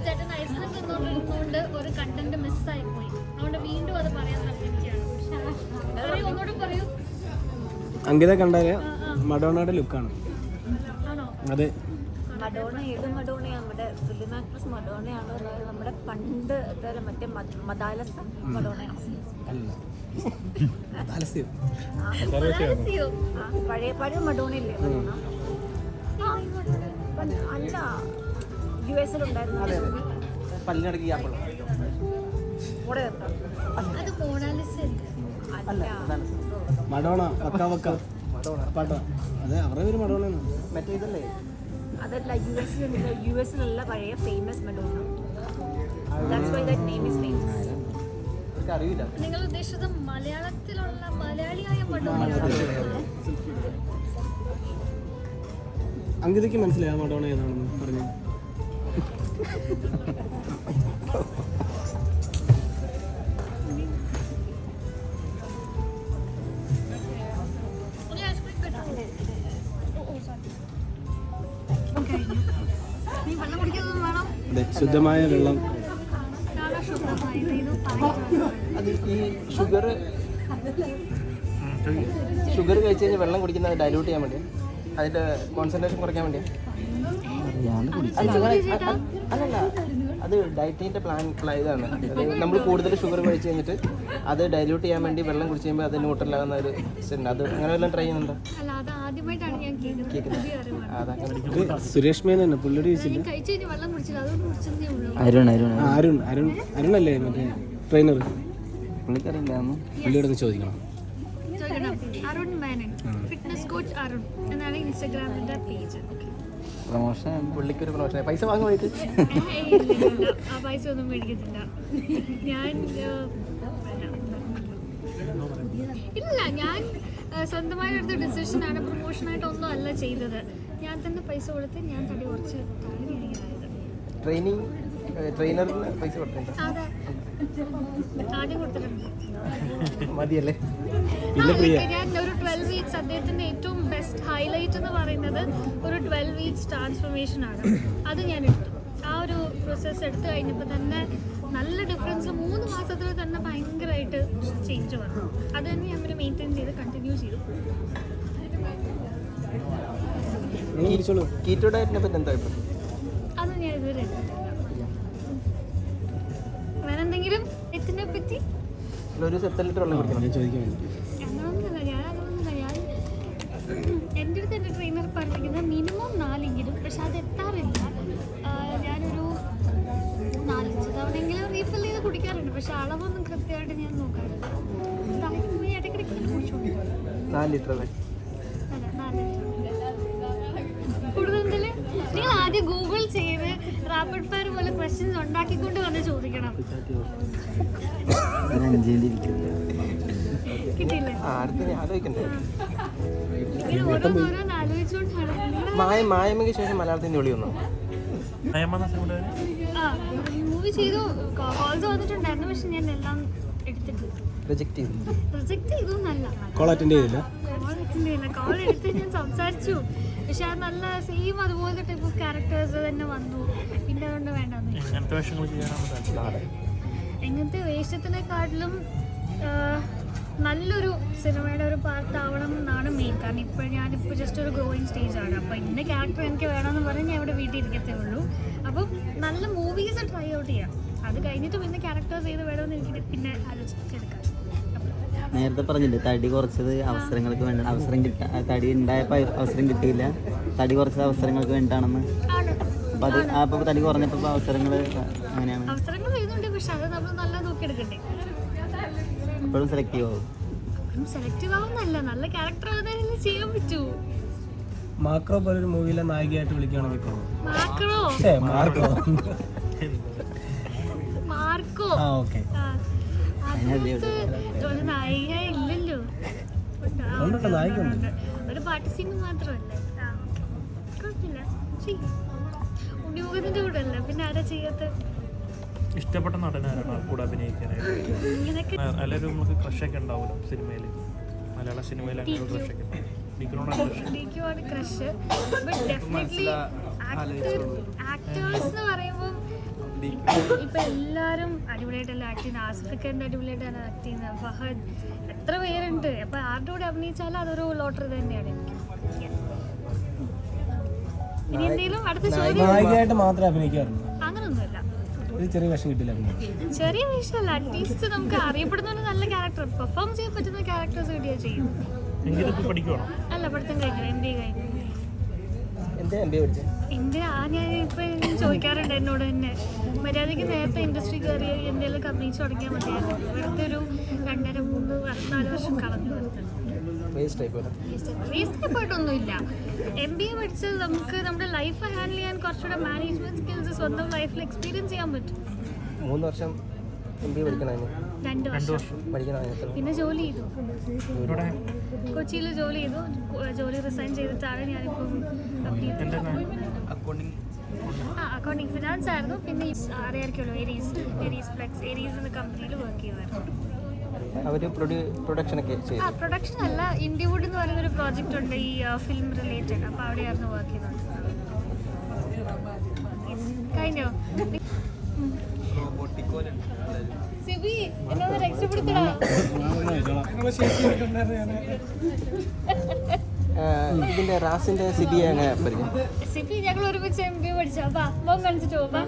ചേട്ടൻ ഐസ്ക്രീം തിന്നോണ്ടിരുന്നോണ്ട് ഒരു കണ്ടന്റ് മിസ്സായി പോയി. അതുകൊണ്ട് വീണ്ടും അത് പറയാൻ ശ്രമിക്കുകയാണ്. ഒന്നുകൂടെ പറയൂ. അങ്കിത കണ്ടാല് മഡോണയുടെ ലുക്കാണ്. ആണോ? അതെ. മഡോണ ഏത് മഡോണയാണ്? നമ്മുടെ ഫിലിം ആക്ട്രസ് മഡോണയാണോ? നമ്മുടെ പണ്ട് മറ്റേ മദാലസ മഡോണയാണോ? അല്ല, പഴയ പഴയ മഡോണയില്ലേ? അല്ല, US ഉണ്ടായിരുന്നു. മഡോണ പാട്ട. അതെ, അവരുടെ പേര് മഡോണയാണ്. മറ്റേ ഇതല്ലേ? അതല്ല, യുഎസിലുള്ള പഴയ famous Madonna. That's why that name is famous. നിങ്ങൾ ഉദ്ദേശിച്ചത് മലയാളത്തിലുള്ള മലയാളിയായ മഡോണയാണ്. അങ്കിതയ്ക്ക് മനസ്സിലായോ മഡോണ ഏതാണെന്ന് പറഞ്ഞു? ശുദ്ധമായ വെള്ളം. അത് ഈ ഷുഗർ കഴിച്ച് കഴിഞ്ഞാൽ വെള്ളം കുടിക്കുന്നത് ഡൈല്യൂട്ട് ചെയ്യാൻ വേണ്ടി, അതിൻ്റെ കോൺസെൻട്രേഷൻ കുറയ്ക്കാൻ വേണ്ടി. അല്ലല്ല, അത് ഡയറ്റിൻ്റെ ഇതാണ്. നമ്മൾ കൂടുതൽ ഷുഗർ കഴിച്ച് കഴിഞ്ഞിട്ട് അത് ഡൈല്യൂട്ട് ചെയ്യാൻ വേണ്ടി വെള്ളം കുടിച്ച് കഴിയുമ്പോൾ അത് ന്യൂട്രലാകുന്ന ഒരു ഇതുണ്ട്. അത് അങ്ങനെ വല്ലതും ട്രൈ ചെയ്യുന്നുണ്ടോ? സുരേഷ് മേനൻ പുള്ളിയുടെ അരുണല്ലേ മറ്റേ ട്രെയിനർ? പുള്ളിയോടൊക്കെ ചോദിക്കണം. അരുൺ മേനൻ, ഫിറ്റ്നസ് കോച്ച് അരുൺ എന്നാണ് ഇൻസ്റ്റാഗ്രാമിന്റെ പേജ്. പ്രൊമോഷൻ, പുള്ളിക്കൊരു പ്രൊമോഷൻ. പൈസ വാങ്ങാൻ പോയിട്ട് ആ പൈസ ഒന്നും മേടിക്കത്തില്ല ഞാൻ. ഇല്ല, ഞാൻ സ്വന്തമായി എടുത്ത ഡിസിഷനാണ്. പ്രൊമോഷനായിട്ടൊന്നും അല്ല ചെയ്തത്. ഞാൻ തന്നെ പൈസ കൊടുത്ത് ഞാൻ തടി കുറച്ച് ട്രെയിനറിന് പൈസ കൊടുത്തിട്ടുണ്ട്. അതെ, ആദ്യം കൊടുത്തിട്ടുണ്ട്. മതിയല്ലേ? ഞാൻ ഒരു 12 വീക്സ്, അദ്ദേഹത്തിന്റെ ഏറ്റവും ബെസ്റ്റ് ഹൈലൈറ്റ് എന്ന് പറയുന്നത് ഒരു 12 വീക്സ് ട്രാൻസ്ഫോർമേഷൻ ആണ്. അത് ഞാൻ എടുത്തു. ആ ഒരു പ്രോസസ്സ് എടുത്തു കഴിഞ്ഞപ്പോൾ തന്നെ നല്ല ഡിഫറൻസ്. 3 മാസത്തിൽ തന്നെ ഭയങ്കരമായിട്ട് ചേഞ്ച് വന്നു. അത് തന്നെ ഞാൻ മെയിൻറ്റെയിൻ ചെയ്ത് കണ്ടിന്യൂ ചെയ്തു. കീറ്റോ ഡയറ്റിനെ പറ്റി എന്താ? അത് ഞാൻ ഇതുവരെ എടുത്തിട്ടില്ല. വേറെ എന്തെങ്കിലും ഡയറ്റിനെ പറ്റി ഒരു 7 ലിറ്റർ വെള്ളം കുടിക്കണം. അങ്ങനൊന്നുമില്ല. ഞാൻ എൻ്റെ അടുത്ത് എൻ്റെ ട്രെയിനർ പറഞ്ഞിരിക്കുന്നത് മിനിമം 4 പക്ഷെ അത് എത്താറില്ല. ഞാനൊരു 4-5 തവണയെങ്കിലും റീഫിൽ ചെയ്ത് കുടിക്കാറുണ്ട്. പക്ഷെ അളവൊന്നും കൃത്യമായിട്ട് ഞാൻ നോക്കാറില്ല. ഇടയ്ക്കിടയ്ക്ക് കുടിച്ചോളൂ. 4 ലിറ്റർ അതെ, 4 ലിറ്റർ. കൂടുതൽ നിങ്ങൾ ആദ്യം ഗൂഗിൾ ചെയ്ത് റാപ്പിഡ് ഫയർ പോലെ ക്വസ്റ്റ്യൻസ് ഉണ്ടാക്കിക്കൊണ്ട് വന്ന് ചോദിക്കണം. കിട്ടിയില്ലേ? ഇങ്ങനെ ഓരോന്നോരോന്ന് ആലോചിച്ചുകൊണ്ടാണ്. മായമയ്ക്ക് ശേഷം മലയാളത്തിന്റെ വിളി വന്നു. മൂവി ചെയ്തു, കോൾസ് വന്നിട്ടുണ്ടായിരുന്നു. പക്ഷെ ഞാൻ എല്ലാം എടുത്തിട്ട് റിജക്ട് ചെയ്തു. നല്ല കോൾ അറ്റൻഡ് ചെയ്തില്ല. കോൾ എടുത്ത് ഞാൻ സംസാരിച്ചു. പക്ഷെ അത് നല്ല സെയിം അതുപോലത്തെ ടൈപ്പ് ഓഫ് ക്യാരക്ടേഴ്സ് തന്നെ വന്നു. പിന്നെ അതുകൊണ്ട് വേണ്ടെന്ന്. എങ്ങനത്തെ വേഷത്തിനെക്കാട്ടിലും നല്ലൊരു സിനിമയുടെ ഒരു പാർട്ട് ആവണം എന്നാണ് മെയിൻ. കാരണം ഞാനിപ്പോൾ ജസ്റ്റ് ഒരു ഗ്രോയിങ് സ്റ്റേജാണ്. അപ്പോൾ ഇന്ന ക്യാരക്ടർ എനിക്ക് വേണമെന്ന് പറഞ്ഞ് ഞാൻ ഇവിടെ വീട്ടിൽ ഇരിക്കത്തേ ഉള്ളൂ. അപ്പം നല്ല മൂവീസ് ട്രൈ ഔട്ട് ചെയ്യാം. അത് കഴിഞ്ഞിട്ട് പിന്നെ ക്യാരക്ടേഴ്സ് ചെയ്ത് വേണമെന്ന് എനിക്ക് പിന്നെ ആലോചിച്ചെടുക്കാം. നേരത്തെ പറഞ്ഞില്ലേ തടി കുറച്ചത് അവസരങ്ങൾക്ക് വേണ്ടി, തടി ഉണ്ടായപ്പോൾ അവസരം കിട്ടിയില്ല, തടി കുറച്ചത് അവസരങ്ങൾക്ക് വേണ്ടിയിട്ടാണെന്ന്. അപ്പോൾ അത് അപ്പോൾ തടി കുറഞ്ഞപ്പോൾ അവസരങ്ങൾ അങ്ങനെയാണ്. അവസരങ്ങൾ വരുന്നുണ്ട്, പക്ഷെ അത് നമ്മൾ നല്ല നോക്കിയെടുക്കണ്ടേ. എപ്പോഴും സെലക്റ്റീവ് ആവും. സെലക്റ്റീവ് ആവുന്നല്ല, നല്ല ക്യാരക്ടർ ആവുന്നതിന് ചെയ്യാൻ പറ്റൂ. മാക്രോ പോലൊരു മൂവിയിലെ നായികയായിട്ട് വിളിക്കുകയാണെങ്കിൽ മാർക്കോ ഒരു നായിക ഇല്ലല്ലോ. ഒരു പാട്ട് സീൻ മാത്രമല്ലേ? കുഴപ്പമില്ല. ഉണ്ണിമുഖത്തിന്റെ കൂടെ അല്ല, പിന്നെ ആരാ ചെയ്യാത്ത? ഇഷ്ടപ്പെട്ട നടനാരാണ് കൂടെ അഭിനയിക്കാനായിട്ട്? എല്ലാവരും നമുക്ക് ക്രഷൊക്കെ ഉണ്ടാവുമല്ലോ സിനിമയിൽ, മലയാള സിനിമയിൽ അങ്ങനെ ക്രഷൊക്കെ. ഡിക്കുമാണ് ക്രഷ്. ബട്ട് ഡെഫിനറ്റ്ലി ആക്ടേഴ്സ് എന്ന് പറയുമ്പോൾ ഇപ്പൊ എല്ലാരും അടിപൊളിയായിട്ടല്ല ആക്ട് ചെയ്യുന്നത്. ആസിഫിക്കൻ്റെ അടിപൊളിയായിട്ടാണ് ആക്ട് ചെയ്യുന്നത്. ഫഹദ്, എത്ര പേരുണ്ട്. അപ്പൊ ആരുടെ കൂടെ അഭിനയിച്ചാലും അതൊരു ലോട്ടറി തന്നെയാണ് എനിക്ക്. ഇനി എന്തെങ്കിലും അടുത്ത ചോദ്യം? നായികയായിട്ട് മാത്രമേ അഭിനയിക്കാറുള്ളൂ, അങ്ങനൊന്നുമില്ല. ഒരു ചെറിയ വേഷം കിട്ടില്ല അഭിനയിക്കാൻ. ചെറിയ വിഷയമല്ല, അറ്റ്ലീസ്റ്റ് നമുക്ക് അറിയപ്പെടുന്ന ഒരു നല്ല ക്യാരക്ടർ, പെർഫോം ചെയ്യാൻ പറ്റുന്ന ക്യാരക്ടേഴ്സ് കിട്ടിയാൽ ചെയ്യും. അല്ല, പഠിത്തം കഴിഞ്ഞു, MBA കഴിഞ്ഞു. എന്താ MBA പഠിച്ചത്? എന്തിനാ ഞാൻ ഇപ്പം ചോദിക്കാറുണ്ട് എന്നോട് തന്നെ. മര്യാദയ്ക്ക് നേരത്തെ ഇൻഡസ്ട്രി കയറി എന്തെങ്കിലും അഭിനയിച്ച് തുടങ്ങിയാൽ മതിയായിരുന്നു. വെറുതെ ഒരു 2.5, 3, 4 വർഷം കളഞ്ഞു വരുന്നത്. വേസ്റ്റ് ആയിട്ടൊന്നുമില്ല. MBA പഠിച്ചത് നമുക്ക് നമ്മുടെ ലൈഫ് ഹാൻഡിൽ ചെയ്യാൻ കുറച്ചുകൂടെ മാനേജ്മെന്റ് സ്കിൽസ് സ്വന്തം ലൈഫിൽ എക്സ്പീരിയൻസ് ചെയ്യാൻ പറ്റും. 3 വർഷം MBA പഠിക്കണമായിരുന്നു. 2 വർഷം പഠിക്കണമായിരുന്നു. പിന്നെ ജോലി ചെയ്തു, കൊച്ചിയിൽ ജോലി ചെയ്തു. ജോലി റിസൈൻ ചെയ്തിട്ടാണ് ഞാനിപ്പം അക്കൗണ്ടിങ് ഫിനാൻസ് ആയിരുന്നു. പിന്നെ അറിയാമായിരിക്കുമല്ലോ, എരീസ് ഫ്ലെക്സ് എന്ന കമ്പനിയിൽ വർക്ക് ചെയ്യുമായിരുന്നു. അവര് പ്രൊഡക്ഷൻ ഒക്കെ ചെയ്തു. പ്രൊഡക്ഷൻ അല്ല, ഇൻഡിവുഡ് എന്ന് പറയുന്ന ഒരു പ്രോജക്റ്റ് ഉണ്ട് ഈ ഫിലിം റിലേറ്റഡ്. അപ്പോൾ അവിടെയായിരുന്നു വർക്ക് ചെയ്യുന്നത്. കഴിഞ്ഞോ? സിബി എന്നോട് രക്ഷപ്പെടുത്തടാ. ഇതിന്റെ റാസിന്റെ സിബി എങ്ങനെ പരിചയം? സിബി ഞങ്ങൾ ഒരുമിച്ച് MBA പഠിച്ചു. അപ്പാ മോൻ കാണിച്ചിട്ട് പോവാ.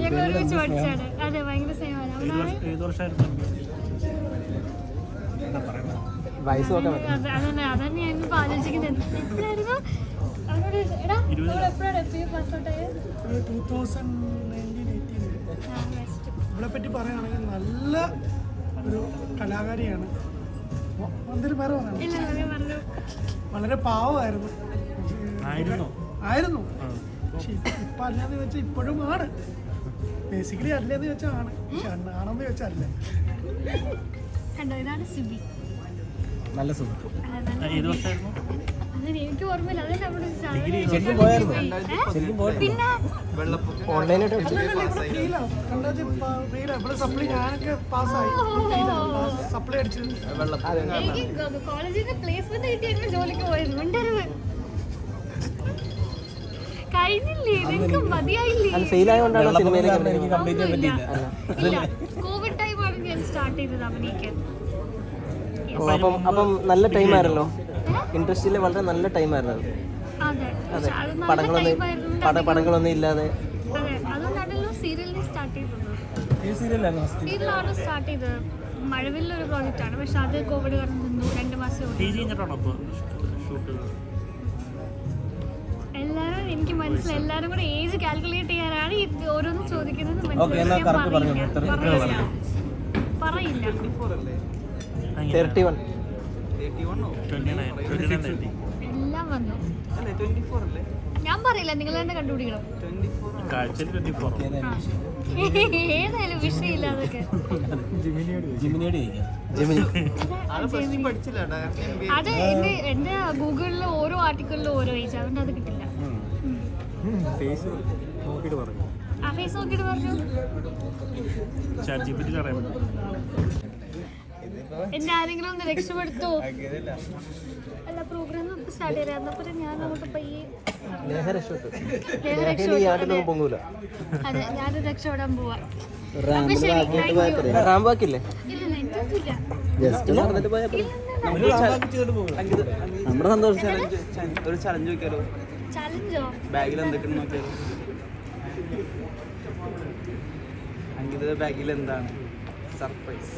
ഞങ്ങൾ ഒരുമിച്ച് പഠിച്ചാണ്. അതെ, ഭയങ്കര സ്നേഹമാണ്. വയസ്സ് നോക്കാൻ അതന്നെ ഞാൻ ഇപ്പൊ ആലോചിക്കുന്നത്. എത്രയായിരുന്നു അവനോട്? എടാ എപ്പോഴാണ് MBA പാസ് ഔട്ട് ആയത്? 2019-18. ഇവിടെ പറ്റി പറയുകയാണെങ്കിൽ നല്ല ഒരു കലാകാരിയാണ്. എന്തൊരു പേര് പറഞ്ഞു, വളരെ പാവമായിരുന്നു ആയിരുന്നു. പക്ഷെ ഇപ്പം അല്ലെന്ന് വെച്ചാൽ ഇപ്പോഴും ആണ്. ബേസിക്കലി അല്ലെന്ന് വെച്ചാൽ ആണ്, പക്ഷെ ആണെന്ന് വെച്ചാൽ അല്ല. കണ്ടോ, ഇതാണ് സിബി. നല്ല സുഹൃത്ത്. എനിക്ക് ഓർമ്മയില്ല. അതന്നെ നമ്മുടെ ശരിക്കും പോയായിരുന്നു, ശരിക്കും പോയി. പിന്നെ ഓൺലൈനായിട്ട് ഇവിടെ സപ്ലൈ ഞാനൊക്കെ പാസ്സായി. സപ്ലൈ അടിച്ചത് എനിക്ക് കോളേജിൽ നിന്ന് പ്ലേസ്മെന്റ് കിട്ടി ഞങ്ങൾ ജോലിക്ക് പോയിരുന്നു. ഉണ്ടരുത് കഴിഞ്ഞില്ലേ? നിങ്ങൾക്ക് മതിയായില്ലേ? ഫെയിൽ ആയതുകൊണ്ടാണ് സിനിമയിലേക്ക് എനിക്ക് കംപ്ലീറ്റ് ചെയ്യാൻ പറ്റിയില്ല. കോവിഡ് ടൈമാണ് ഞാൻ സ്റ്റാർട്ട് ചെയ്തത് അഭിനയിക്കാൻ. അപ്പം നല്ല ടൈമായിരുന്നല്ലോ. ഇൻഡസ്ട്രിയിലെ വളരെ നല്ല ടൈമായിരുന്നു അത്. അതെ, അതെ, അത് നല്ല ടൈമായിരുന്നു. പടങ്ങളൊന്നും ഇല്ലാതെ. അതെ, അതുകൊണ്ടാണല്ലോ സീരിയലിൽ സ്റ്റാർട്ട് ചെയ്തത്. ഈ സീരിയലാണ് സീരിയലാണ് സ്റ്റാർട്ട് ചെയ്തത്. മഴവില്ലൊരു പ്രോജക്റ്റാണ്, പക്ഷെ അത് കോവിഡ് കാരണം നിന്നു. 2 മാസം എല്ലാവരും എനിക്ക് മനസ്സിലായി. എല്ലാവരും കൂടെ ഏജ് കാൽക്കുലേറ്റ് ചെയ്യാനാണ് ഓരോന്നും ചോദിക്കുന്നത്. പറയില്ല. 31. എല്ലാം വന്നു. ഞാൻ പറയില്ല, നിങ്ങൾ തന്നെ കണ്ടുപിടിക്കണം. ഏതായാലും വിഷയമില്ല അതൊക്കെ. അത് എന്റെ ഗൂഗിളിൽ ഓരോ ആർട്ടിക്കിളിലും ഓരോ ഏജ്, അതുകൊണ്ട് അത് കിട്ടില്ല. ഫേസ് നോക്കിയിട്ട് പറഞ്ഞു. എന്നെ ആരെങ്കിലും ഒന്ന് രക്ഷപ്പെടുത്തോ? അല്ല, പ്രോഗ്രാം സ്റ്റാർട്ട് ചെയ്തേ. എന്നപ്പോ ഞാൻ അങ്ങോട്ട് പയ്യെ അതെ, ഞാനൊരു രക്ഷപ്പെടാൻ പോവാ. അപ്പൊ ശരി, റാംബാക്കില്ലേ? ഇല്ല, എനിക്കൊന്നുമില്ല. നമ്മുടെ സന്തോഷം ഒരു ചലഞ്ച് നോക്കിയാലോ? ചലഞ്ചോ? ബാഗിൽ എന്തൊക്കെ നോക്കിയാലോ? അങ്കിത ബാഗിൽ എന്താണ് സർപ്രൈസ്?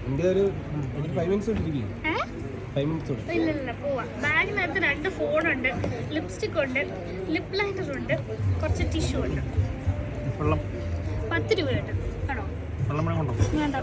എൻ്റെ ഒരു 5 മിനിറ്റ്സ് ഇട്ടിരിക്കും. 5 മിനിറ്റ്സ് ഇല്ല, പോവാ. ബാഗിനകത്ത് 2 ഫോണുണ്ട്, ലിപ്സ്റ്റിക് ഉണ്ട്, ലിപ് ലൈനർ ഉണ്ട്, കുറച്ച് ടിഷ്യൂ ഉണ്ട്. 10 രൂപയുണ്ട്. ആണോ? വേണ്ട.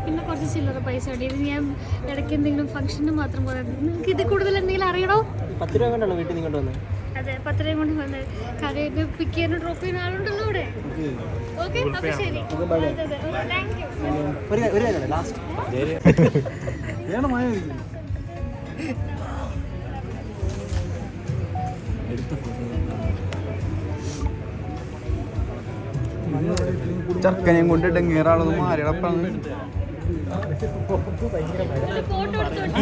പിന്നെ കുറച്ച് ചില്ലറ പൈസ ഉണ്ട്. ഇത് ഞാൻ ഇടയ്ക്ക് എന്തെങ്കിലും ഫംഗ്ഷന് മാത്രം പറയാം. നിങ്ങൾക്ക് ഇതിൽ കൂടുതൽ എന്തെങ്കിലും അറിയണോ? 10 രൂപ കൊണ്ടാണോ വീട്ടിൽ നിങ്ങൾ വന്നത്? അതെ, 10 രൂപ കൊണ്ട് വന്നത്. കരയിൽ പിക്ക് ചെയ്യാനും ഡ്രോപ്പ് ചെയ്യുന്ന ആളുണ്ടല്ലോ ഇവിടെ. ഓക്കെ, അപ്പൊ ശരി. Thank you. ഒരു കാര്യം ലാസ്റ്റ് ചക്കനെയും കൊണ്ട് ഡെങ്ങേറാളൊന്നും മാറിയടപ്പാണ്. ഫോട്ടോ എടുത്തോട്ടെ.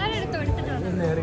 ആരെടുത്തോ എടുത്തിട്ടോ. നേരെ